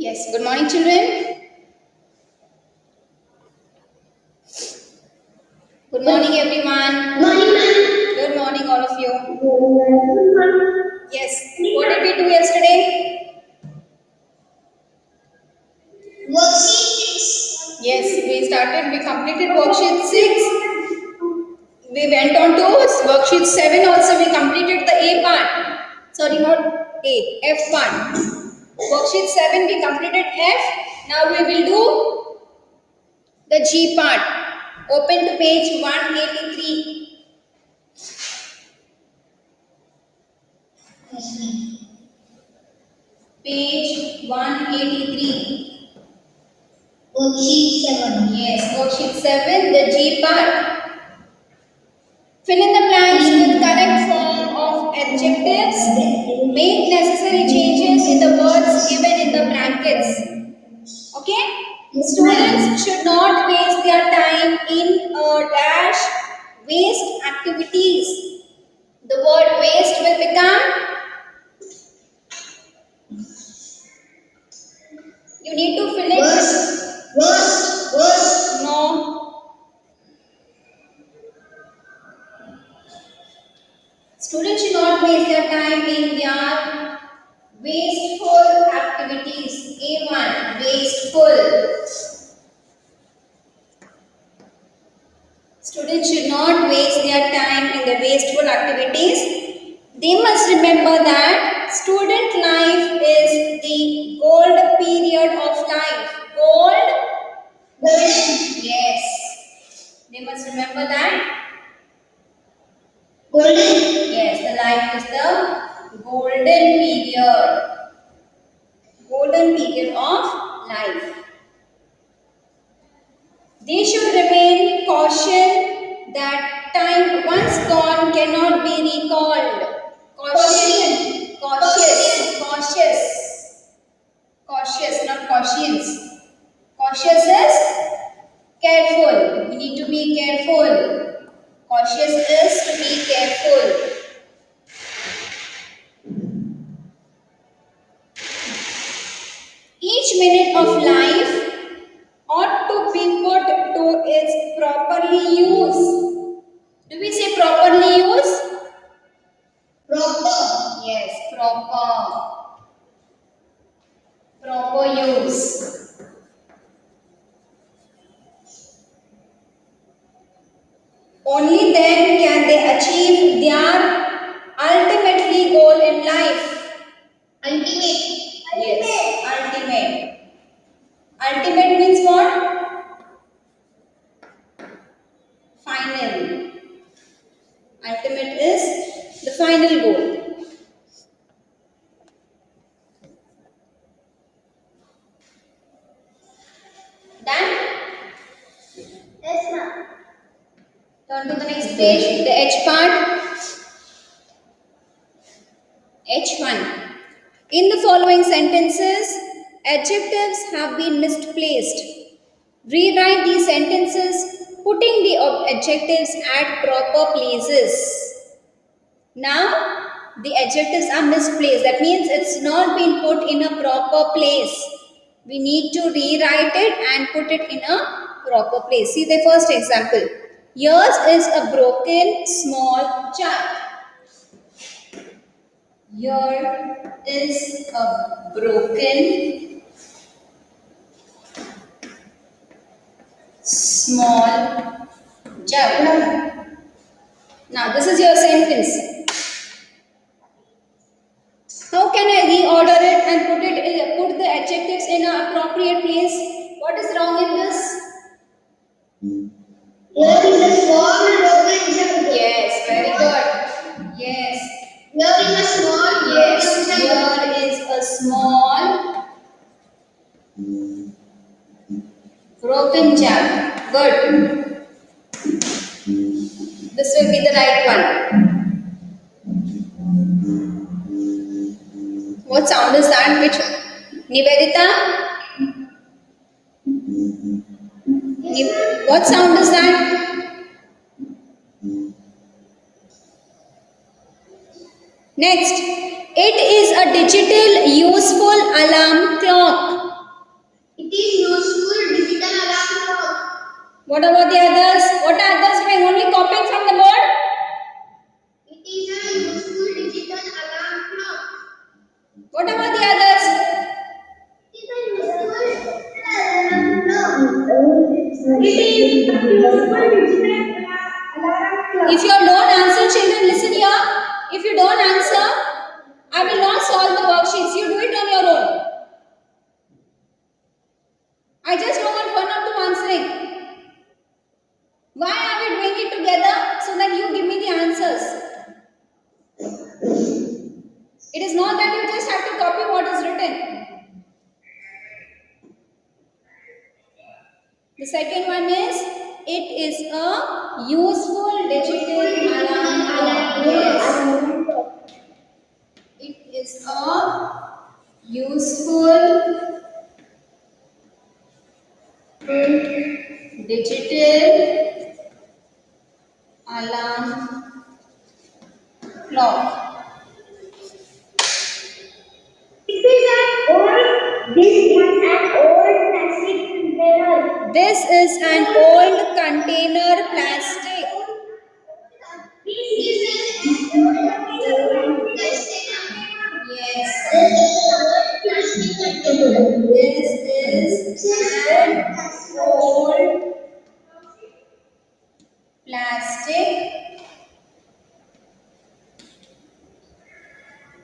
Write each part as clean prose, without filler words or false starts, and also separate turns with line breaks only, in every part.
Yes, good morning, children. Good morning, everyone.
Morning, ma'am.
Good morning, all of you.
Good morning.
Yes, what did we do yesterday?
Worksheet 6.
Yes, we completed worksheet 6. We went on to worksheet 7 also. We completed the A part. Sorry, not A, F part. Worksheet 7, we completed F. Now we will do the G part. Open to page 183. Page 183.
Worksheet 7.
Yes, worksheet 7, the G part. Fill in the blanks with correct form of adjectives. Make necessary changes in the words given in the brackets. Okay? Students should not waste their time in a dash waste activities. The word waste will become, you need to fill it.
Worst.
No. Students should not waste their time in their wasteful activities. A1, wasteful. Students should not waste their time in the wasteful activities. They must remember that student life is the gold period of life. Gold? Yes. They must remember that.
Golden.
Yes, the life is the golden period. Golden period of life. They should remain caution that time once gone cannot be recalled. Caution. Cautious, not cautious. Cautious is careful. We need to be careful. Cautious is to be careful. Each minute of life ought to be put to its properly use. Do we say properly use?
Proper.
Yes, proper. Proper use. Only then can they achieve their ultimately goal in life.
Ultimate.
Yes, ultimate. Ultimate means what? Final. Ultimate is the final goal. Done?
Yes, ma'am.
Turn to the next page, the H part. H1. In the following sentences, adjectives have been misplaced. Rewrite these sentences, putting the adjectives at proper places. Now, the adjectives are misplaced. That means it's not been put in a proper place. We need to rewrite it and put it in a proper place. See the first example. Yours is a broken small jar. Here is a broken small jar. Now this is your sentence. How can I reorder it and put the adjectives in an appropriate place? What is wrong in this?
Here is a small broken jug.
Yes, very good. Yes,
Here is a small
yes.
broken jug.
Here is a small broken jar. Good. This will be the right one. What sound is that? Which Nivedita? What sound is that? Next, it is a digital useful alarm clock. What about the others? What are others doing? Only copying from the board?
It is a useful digital alarm clock.
What about the others?
It is a useful alarm clock. It is a useful digital alarm clock.
If you don't answer, children, listen here. If you don't answer, I will not solve the worksheets. You do it on your own. I just don't want one or two answering. Why are we doing it together? So that you give me the answers. It is not that you just have to copy what is written. The second one is, it is a useful digital alarm clock. Yes. It is a useful digital alarm clock.
This is an old plastic container.
This is an old container plastic.
This is an old plastic
Yes.
container.
This is an old plastic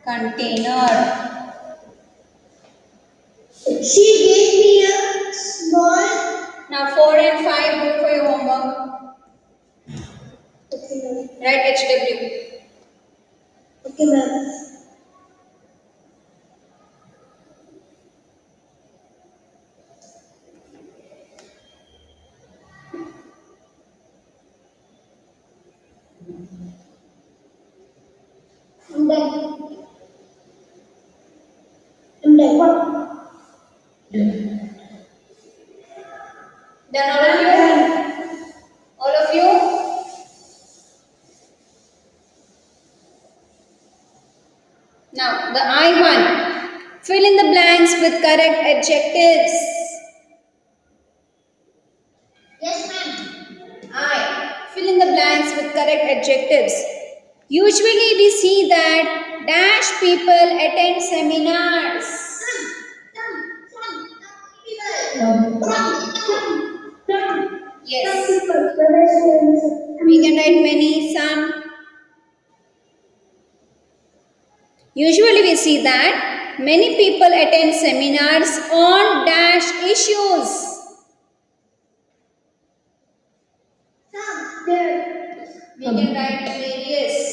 container.
She gave me a small.
Now 4 and 5, go for your homework. Write HW.
Okay, ma'am. I'm done. I'm done.
Done all of you? All of you? Now the I one. Fill in the blanks with correct adjectives.
Yes, ma'am.
I. Fill in the blanks with correct adjectives. Usually we see that dash people attend seminars. Yes. We can write many, some. Usually we see that many people attend seminars on dash issues. We can write various.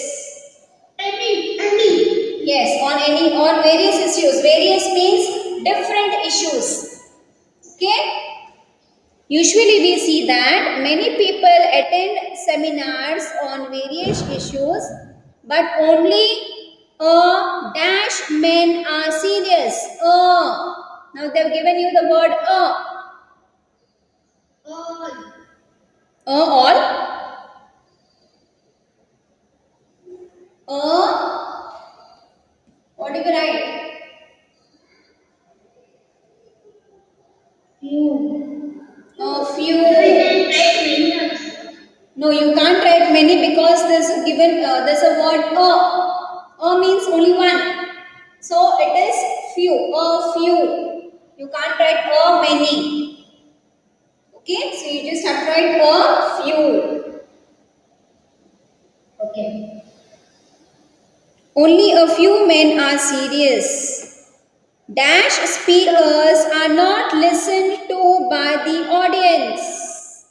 Yes, on various issues. Various means different issues. Okay? Usually we see that many people attend seminars on various issues, but only a dash men are serious. Now they have given you the word all. What do you write? A few. No, you can't write many because there's a given there's a word a. A means only one. So it is few. A few. You can't write a many. Okay, so you just have to write a few. Okay. Only a few men are serious. Dash speakers are not listened to by the audience.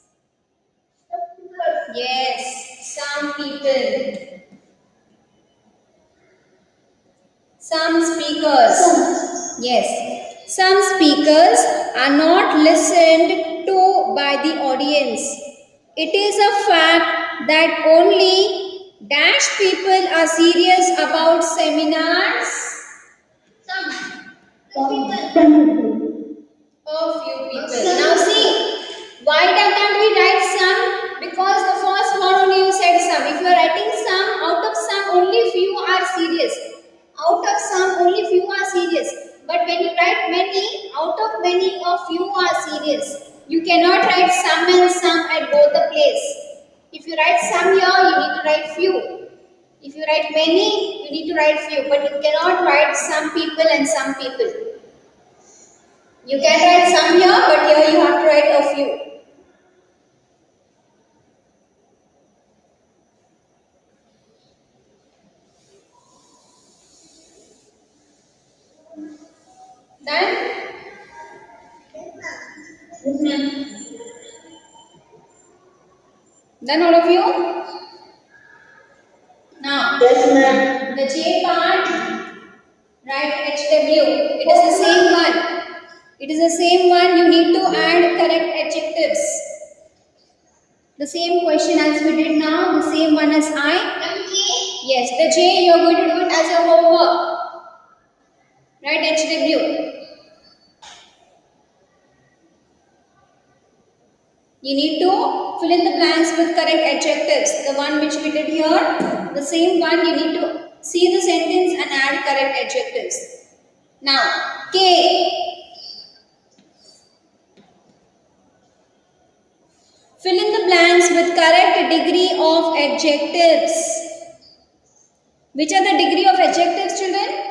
Yes, some people. Some speakers. Yes. Some speakers are not listened to by the audience. It is a fact that only dash people are serious about seminars. A few people. Now see, why can't we write some? Because the first one only you said some. If you are writing some, out of some only few are serious. Out of some only few are serious. But when you write many, out of many a few are serious. You cannot write some and some at both the place. If you write some here, you need to write few. If you write many, you need to write few. But you cannot write some people and some people. You can write some here, but here you have to write a few. Done? Done, all of you? Now,
Yes, ma'am.
the J part, write HW. It is the same one. It is the same one. You need to add correct adjectives. The same question as we did now, the same one as I. Yes, the J you are going to do it as a homework. Write HW. You need to fill in the blanks with correct adjectives. The one which we did here, the same one you need to see the sentence and add correct adjectives. Now, K. Fill in the blanks with correct degree of adjectives. Which are the degree of adjectives, children?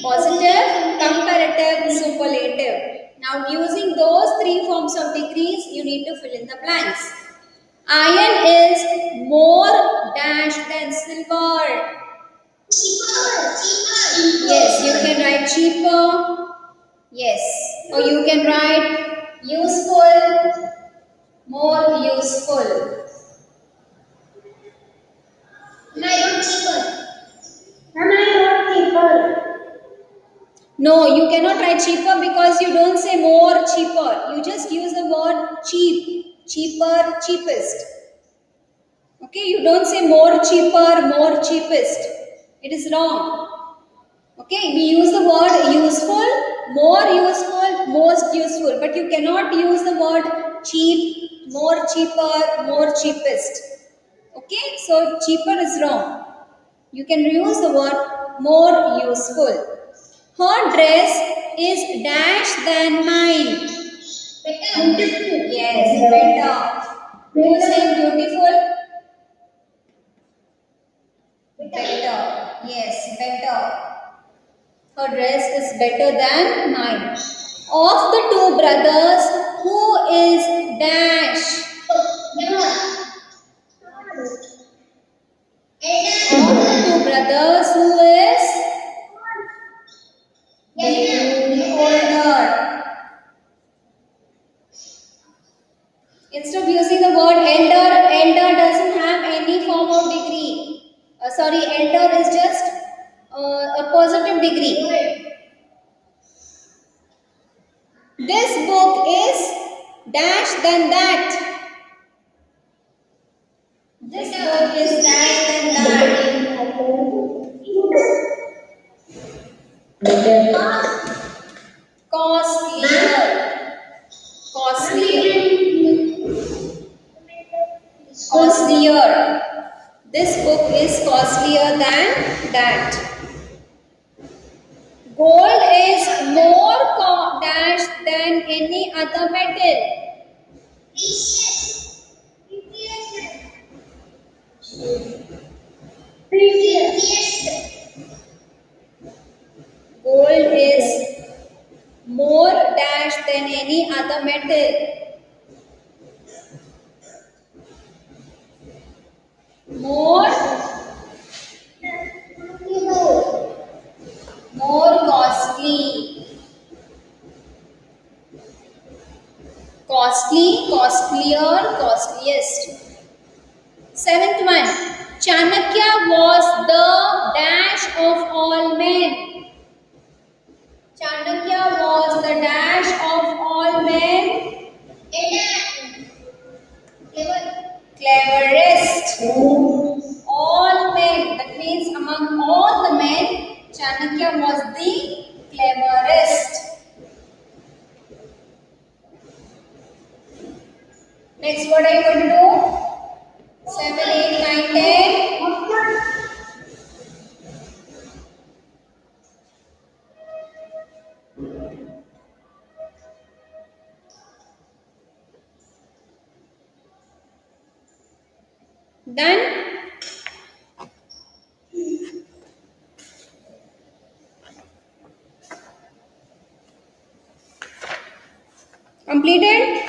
Positive, comparative, superlative. Now, using those three forms of degrees, you need to fill in the blanks. Iron is more dash than silver. Yes, you can write cheaper. Yes, or you can write useful, more useful. No, you cannot write cheaper because you don't say more cheaper. You just use the word cheap, cheaper, cheapest. Okay, you don't say more cheaper, more cheapest. It is wrong. Okay, we use the word useful, more useful, most useful, but you cannot use the word cheap, more cheaper, more cheapest. Okay, so cheaper is wrong. You can use the word more useful. Her dress is dash than mine. Yes, better. Do you say beautiful? Better. Yes, better. Her dress is better than mine. Of the two brothers, who is dash? Of the two brothers, who is the older? Instead of using the word elder, elder doesn't have any form of degree. Elder is just a positive degree. This book is dash than that. This book is dash than that. Costlier. Costlier. This book is costlier than that. Gold is more dash than any other metal. Gold is more dash than any other metal. More costly. Costly, costlier, costliest. Seventh one. Chanakya was the dash of all men. Chanakya was the dash of all men. Cleverest. All men. That means among all the men, Chanakya was the cleverest. Next, what are you going to do? 7, 8, 9, 10. Completed?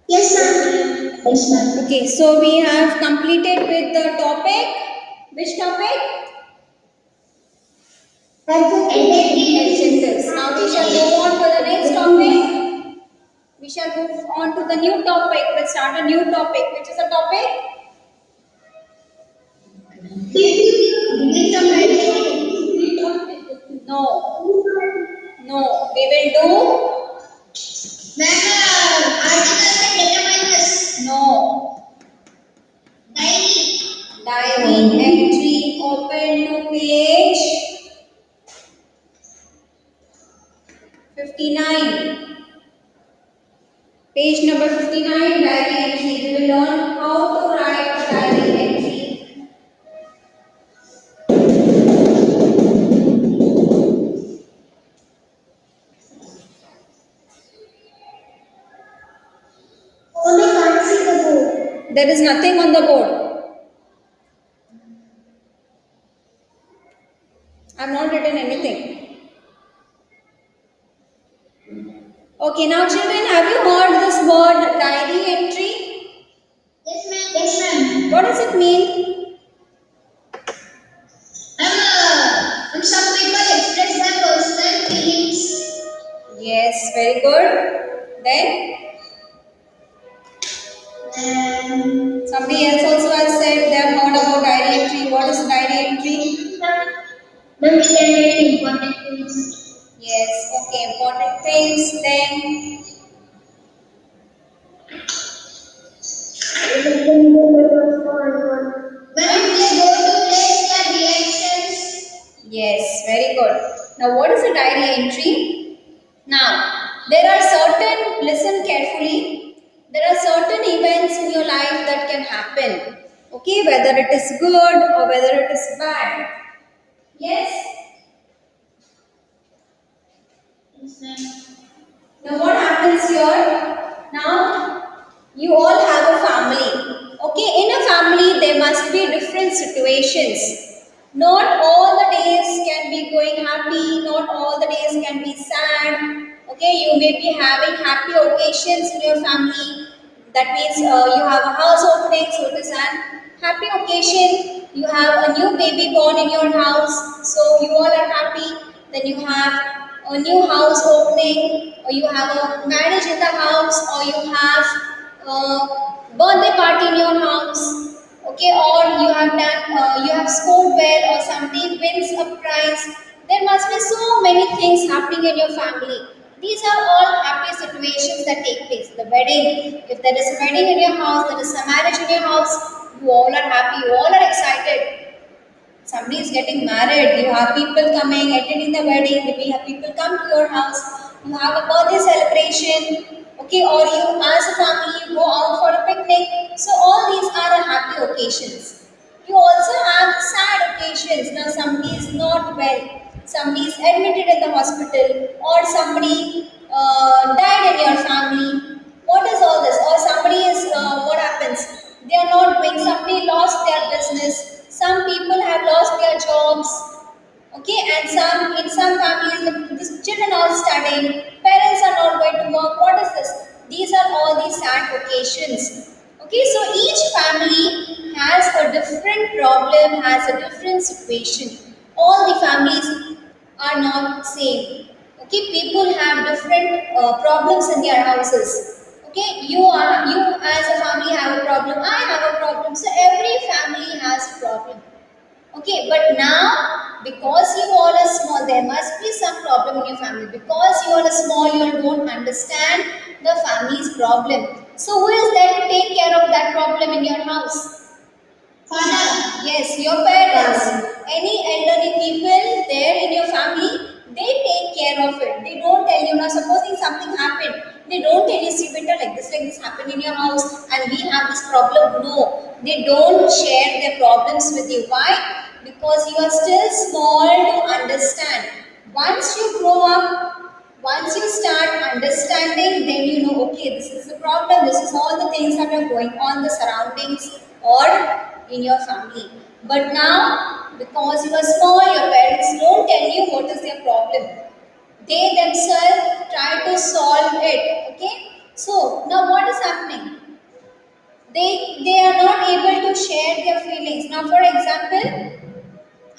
Yes, ma'am. Yes, ma'am.
Okay, so we have completed with the topic. Which topic? Adjectives. Now we shall move on to the next topic. We shall move on to the new topic. We'll start a new topic. Which is the topic? No. No. We will do.
Ma'am, articles and determiners.
No.
Diary.
Diary entry. Open to page 59. Page number 59. Diary entry. We will learn how to write a diary entry.
Only can't see the board.
There is nothing on the board. I have not written anything. Okay, now children, have you heard this word diary entry?
Yes, ma'am. Yes, ma'am.
What does it mean?
When some people express their personal feelings.
Yes, very good. Then somebody else also has said they have heard about diary entry. What is diary entry?
Then we can write important things.
Yes, okay, important things. Then
When they go to place their reactions.
yes, very good. Now, what is a diary entry? Now, there are certain, listen carefully, there are certain events in your life that can happen. Okay, whether it is good or whether it is bad. Yes?
Yes, ma'am.
Now, what happens here? Now, you all have a family. Okay, in a family, there must be different situations. Not all the days can be going happy, not all the days can be sad. Okay, you may be having happy occasions in your family. That means you have a house opening, so it is an happy occasion. You have a new baby born in your house, so you all are happy. Then you have a new house opening, or you have a marriage in the house, or you have a birthday party in your house, okay, or you have scored well, or somebody wins a prize. There must be so many things happening in your family. These are all happy situations that take place. The wedding, if there is a wedding in your house, there is a marriage in your house, you all are happy, you all are excited. Somebody is getting married, you have people coming, attending the wedding, we have people come to your house, you have a birthday celebration, okay, or you as a family you go out for a picnic. So all these are a happy occasions. You also have sad occasions. Now somebody is not well, somebody is admitted in the hospital, or somebody died in your family. What is all this? Or somebody is, what happens? They are not doing, somebody lost their business, some people have lost their jobs, okay, and some in some families the children are studying, parents are not going to work. What is this? These are all these sad occasions. Okay, so each family has a different problem, has a different situation. All the families are not same. Okay, people have different problems in their houses. Okay, you as a family have a problem, I have a problem, so every family has a problem. Okay, but now because you all are small, there must be some problem in your family. Because you all are small, you all don't understand the family's problem. So who is there to take care of that problem in your house?
Father.
Yes, your parents. Any elderly people there in your family, they take care of it. They don't tell you, now supposing something happened, they don't tell you, see better like this happened in your house and we have this problem. No, they don't share their problems with you. Why? Because you are still small to understand. Once you grow up, once you start understanding, then you know, okay, this is the problem, this is all the things that are going on, the surroundings or in your family. But now, because you are small, your parents don't tell you what is their problem. they themselves try to solve it. Okay, so now what is happening? They are not able to share their feelings. Now for example,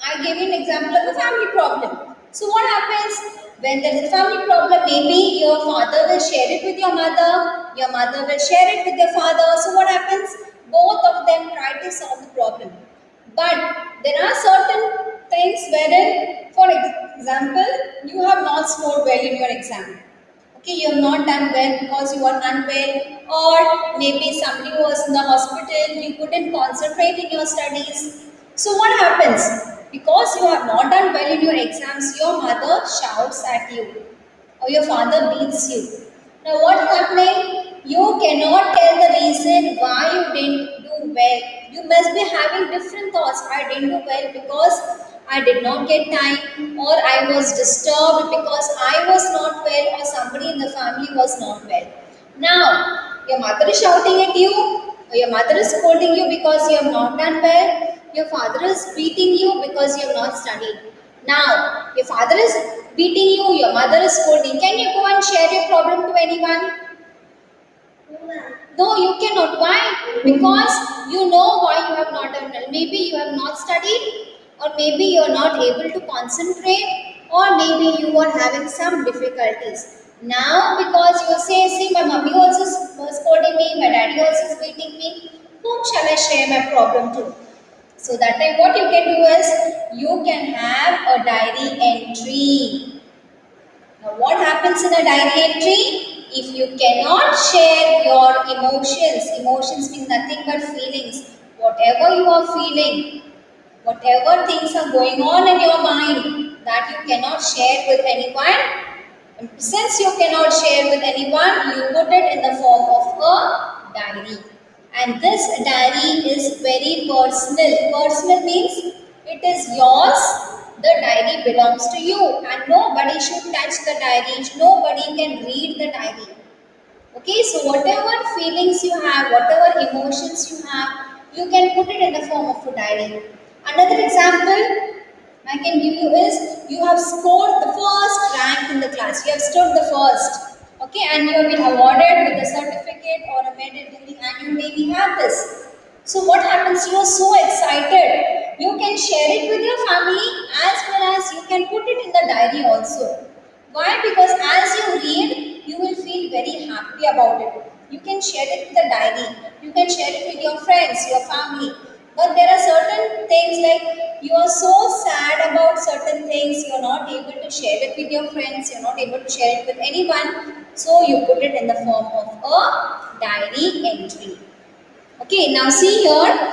I gave you an example of a family problem. So what happens when there is a family problem? Maybe your father will share it with your mother will share it with your father. So what happens? Both of them try to solve the problem. But there are certain things wherein, for example, you have not scored well in your exam. Okay, you have not done well because you are unwell, or maybe somebody was in the hospital, you couldn't concentrate in your studies. So what happens? Because you have not done well in your exams, your mother shouts at you or your father beats you. Now what's happening? You cannot tell the reason why you didn't do well. You must be having different thoughts. I didn't do well because I did not get time, or I was disturbed because I was not well, or somebody in the family was not well. Now, your mother is shouting at you, or your mother is scolding you because you have not done well, your father is beating you because you have not studied. Now, your father is beating you, your mother is scolding. Can you go and share your problem to anyone? No, you cannot. Why? Because you know why you have not done well. Maybe you have not studied, or maybe you are not able to concentrate, or maybe you are having some difficulties. Now, because you say, see, my mummy also is scolding me, my daddy also is beating me, whom shall I share my problem to? So that time, what you can do is you can have a diary entry. Now, what happens in a diary entry? If you cannot share your emotions, emotions mean nothing but feelings, whatever you are feeling, whatever things are going on in your mind that you cannot share with anyone, since you cannot share with anyone, you put it in the form of a diary. And this diary is very personal. Personal means it is yours. The diary belongs to you, and nobody should touch the diary. Nobody can read the diary. Okay, so whatever feelings you have, whatever emotions you have, you can put it in the form of a diary. Another example I can give you is you have scored the first rank in the class. You have stood the first. Okay, and you have been awarded with a certificate or a medal during annual day. We have this. So what happens? You are so excited. You can share it with your family as well as you can put it in the diary also. Why? Because as you read, you will feel very happy about it. You can share it with the diary. You can share it with your friends, your family. But there are certain things like you are so sad about certain things, you are not able to share it with your friends, you are not able to share it with anyone. So you put it in the form of a diary entry. Okay, now see here,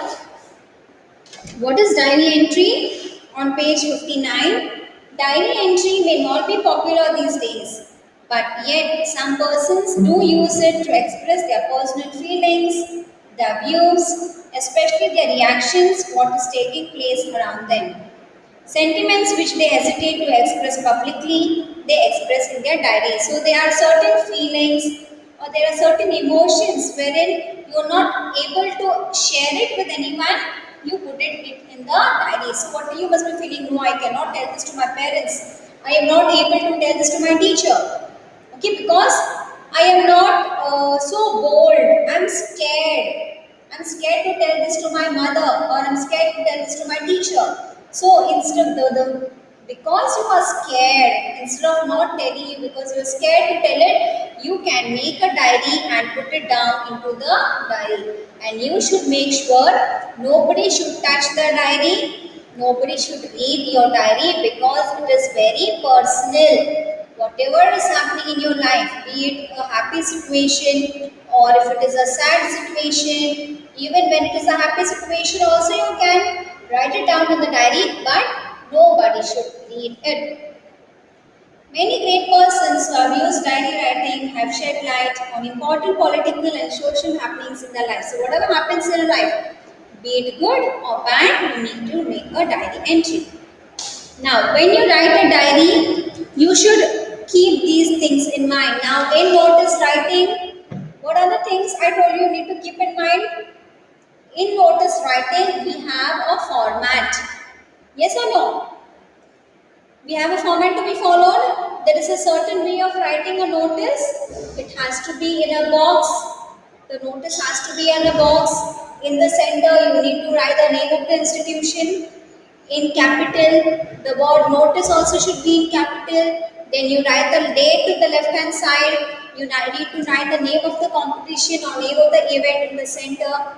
what is diary entry? On page 59, diary entry may not be popular these days, but yet some persons do use it to express their personal feelings, their views, especially their reactions, what is taking place around them. Sentiments which they hesitate to express publicly, they express in their diary. So there are certain feelings or there are certain emotions wherein you are not able to share it with anyone, you put it in the diary. So what you must be feeling, no, I cannot tell this to my parents. I am not able to tell this to my teacher. Okay, because I am not so bold. I'm scared. I'm scared to tell this to my mother, or I'm scared to tell this to my teacher. So instead of the because you are scared, instead of not telling you because you are scared to tell it, you can make a diary and put it down into the diary. And you should make sure nobody should touch the diary, nobody should read your diary because it is very personal. Whatever is happening in your life, be it a happy situation or if it is a sad situation, even when it is a happy situation, also you can write it down in the diary, but nobody should read it. Many great persons who have used diary writing have shed light on important political and social happenings in their life. So, whatever happens in your life, be it good or bad, you need to make a diary entry. Now, when you write a diary, you should keep these things in mind. Now, in notice writing, what are the things I told you need to keep in mind? In notice writing, we have a format. Yes or no? We have a format to be followed. There is a certain way of writing a notice. It has to be in a box. The notice has to be in a box. In the center, you need to write the name of the institution in capital. The word notice also should be in capital. Then you write the date to the left hand side. You need to write the name of the competition or name of the event in the center.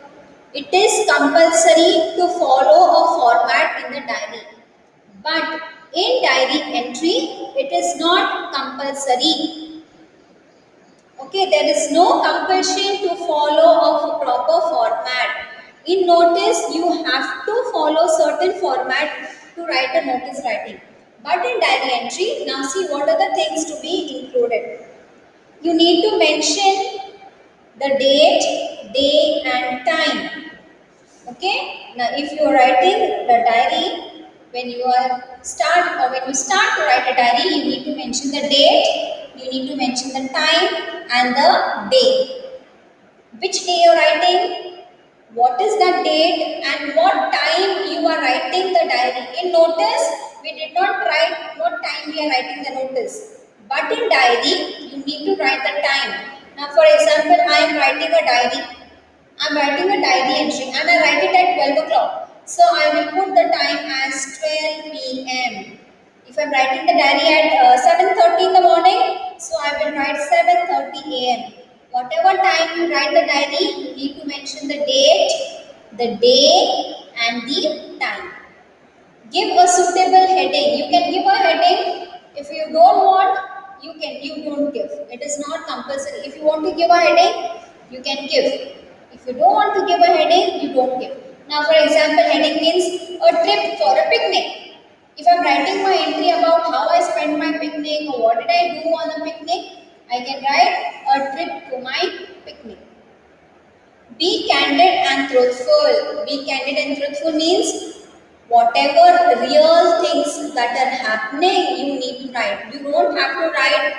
It is compulsory to follow a format in the diary. But in diary entry, it is not compulsory. Okay, there is no compulsion to follow a proper format. In notice, you have to follow certain format to write a notice writing. But in diary entry, now see what are the things to be included. You need to mention the date, day and time. Okay. Now, if you are writing the diary, when you start to write a diary, you need to mention the date, you need to mention the time and the day. Which day you are writing? What is the date and what time you are writing the diary? In notice, we did not write what time we are writing the notice. But in diary, you need to write the time. Now, for example, I am writing a diary. I'm writing a diary entry and I write it at 12 o'clock. So I will put the time as 12 p.m. If I'm writing the diary at 7:30 in the morning, so I will write 7:30 a.m. Whatever time you write the diary, you need to mention the date, the day, and the time. Give a suitable heading. You can give a heading. If you don't want, you don't give. It is not compulsory. If you want to give a heading, you can give. If you don't want to give a heading, you don't give. Now, for example, heading means a trip for a picnic. If I'm writing my entry about how I spent my picnic or what did I do on the picnic, I can write a trip to my picnic. Be candid and truthful. Be candid and truthful means whatever real things that are happening, you need to write. You don't have to write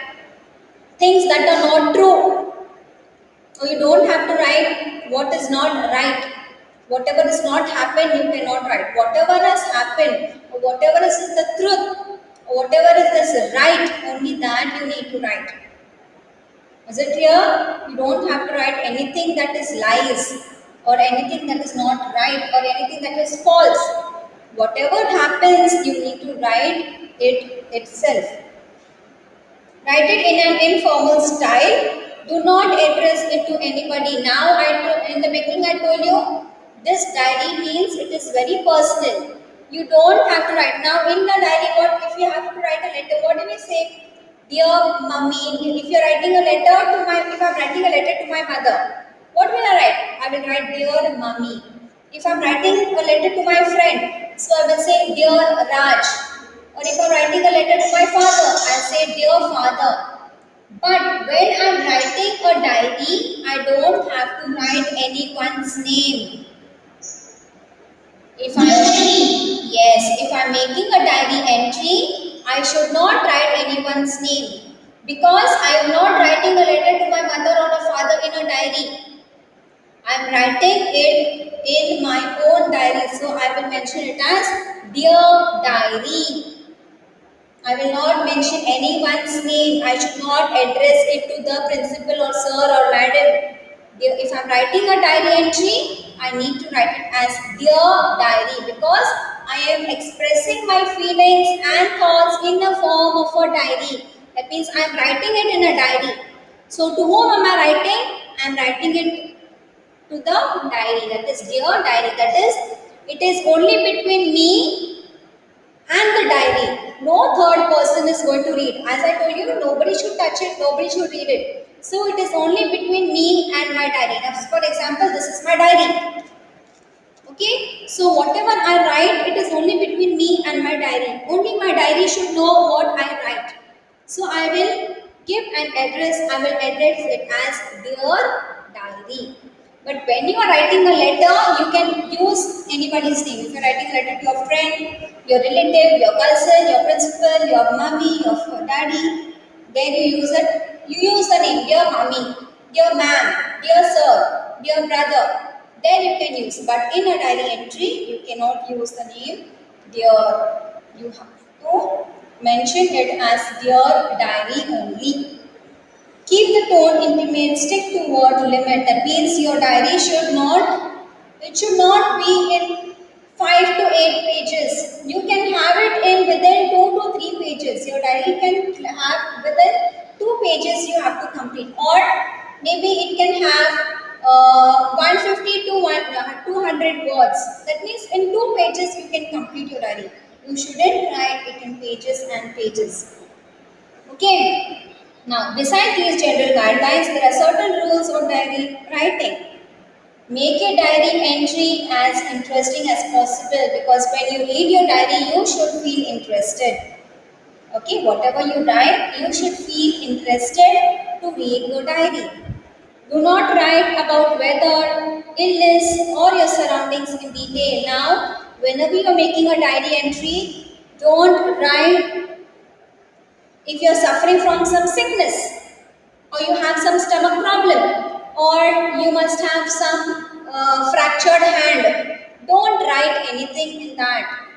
things that are not true. Or you don't have to write what is not right. Whatever is not happened, you cannot write. Whatever has happened, or whatever is the truth, or whatever is this right, only that you need to write. Is it clear? You don't have to write anything that is lies or anything that is not right or anything that is false. Whatever happens, you need to write it itself. Write it in an informal style. Do not address it to anybody. Now, in the beginning, I told you this diary means it is very personal. You don't have to write. Now, in the diary, what if you have to write a letter? What do we say? Dear mummy, if you're writing a letter to my, if I'm writing a letter to my mother, what will I write? I will write dear mummy. If I'm writing a letter to my friend, so I will say dear Raj. Or if I'm writing a letter to my father, I'll say dear father. But when I'm writing a diary, I don't have to write anyone's name. If I'm if I'm making a diary entry, I should not write anyone's name because I am not writing a letter to my mother or a father in a diary. I am writing it in my own diary, so I will mention it as dear diary. I will not mention anyone's name. I should not address it to the principal or sir or madam. If I'm writing a diary entry, I need to write it as dear diary because I am expressing my feelings and thoughts in the form of a diary. That means I am writing it in a diary. So to whom am I writing? I am writing it to the diary. That is dear diary. That is, it is only between me and the diary. No third person is going to read. As I told you, nobody should touch it, nobody should read it. So it is only between me and my diary. Now, for example, this is my diary. Okay, so whatever I write, it is only between me and my diary. Only my diary should know what I write. So I will give an address, I will address it as dear diary. But when you are writing a letter, you can use anybody's name. If you are writing a letter to your friend, your relative, your cousin, your principal, your mummy, your daddy, then you use it. You use the name, dear mummy, dear ma'am, dear sir, dear brother. Then you can use. But in a diary entry, you cannot use the name dear. You have to Mention it as Dear Diary only. Keep the tone intimate, stick to word limit. That means your diary should not be in 5 to 8 pages. You can have it in within 2 to 3 pages. Your diary can have within 2 pages you have to complete, or maybe it can have 150 to 200 words. That means in 2 pages you can complete your diary. You shouldn't write it in pages and pages. Okay. Now, beside these general guidelines, there are certain rules on diary writing. Make your diary entry as interesting as possible, because when you read your diary, you should feel interested. Okay, whatever you write, you should feel interested to read your diary. Do not write about weather, illness, or your surroundings in detail. Now, whenever you are making a diary entry, don't write if you are suffering from some sickness, or you have some stomach problem, or you must have some fractured hand. Don't write anything in that.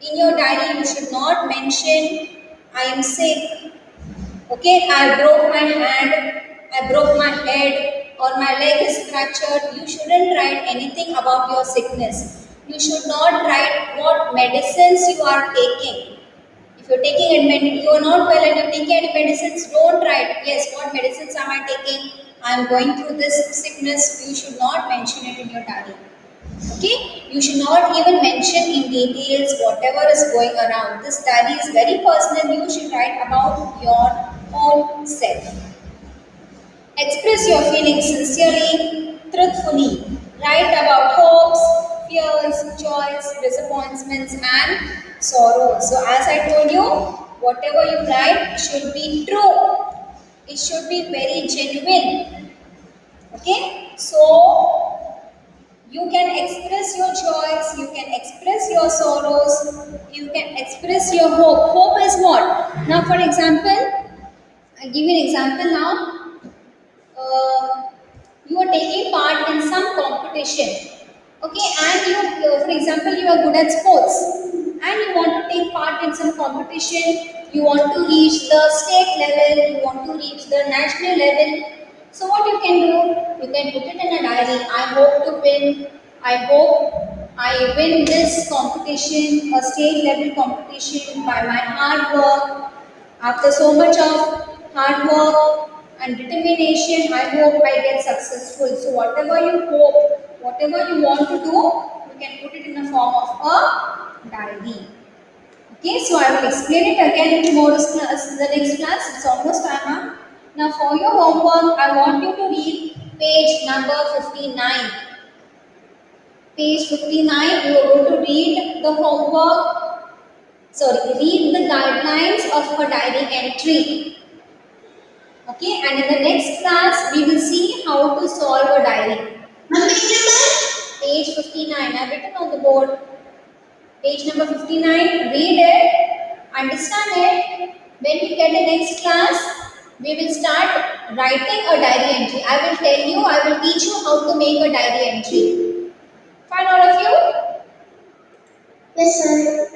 In your diary, you should not mention, I am sick, okay, I broke my hand, I broke my head, or my leg is fractured. You shouldn't write anything about your sickness. You should not write what medicines you are taking. If you're taking you are not well and you're taking any medicines, don't write, yes, what medicines am I taking? I'm going through this sickness. You should not mention it in your diary. Okay? You should not even mention in details whatever is going around. This diary is very personal. You should write about your own self. Express your feelings sincerely, truthfully. Write about hopes, fears, joys, disappointments, and sorrows. So, as I told you, whatever you write should be true. It should be very genuine. Okay? So, you can express your joys, you can express your sorrows, you can express your hope. Hope is what? Now, for example, I'll give you an example now. You are taking part in some competition, okay, and for example, you are good at sports and you want to take part in some competition. You want to reach the state level, you want to reach the national level. So what you can do, you can put it in a diary. I hope to win, I hope I win this competition, a state level competition, by my hard work. After so much of hard work and determination, I hope I get successful. So, whatever you hope, whatever you want to do, you can put it in the form of a diary. Okay, so I will explain it again in tomorrow's class, the next class. It's almost time. Huh? Now, for your homework, I want you to read page number 59. Page 59, you are going to read the homework, sorry, read the guidelines of a diary entry. Okay, and in the next class, we will see how to solve a diary. Page 59, I've written on the board. Page number 59, read it, understand it. When we get the next class, we will start writing a diary entry. I will tell you, I will teach you how to make a diary entry. Fine, all of you?
Yes, sir.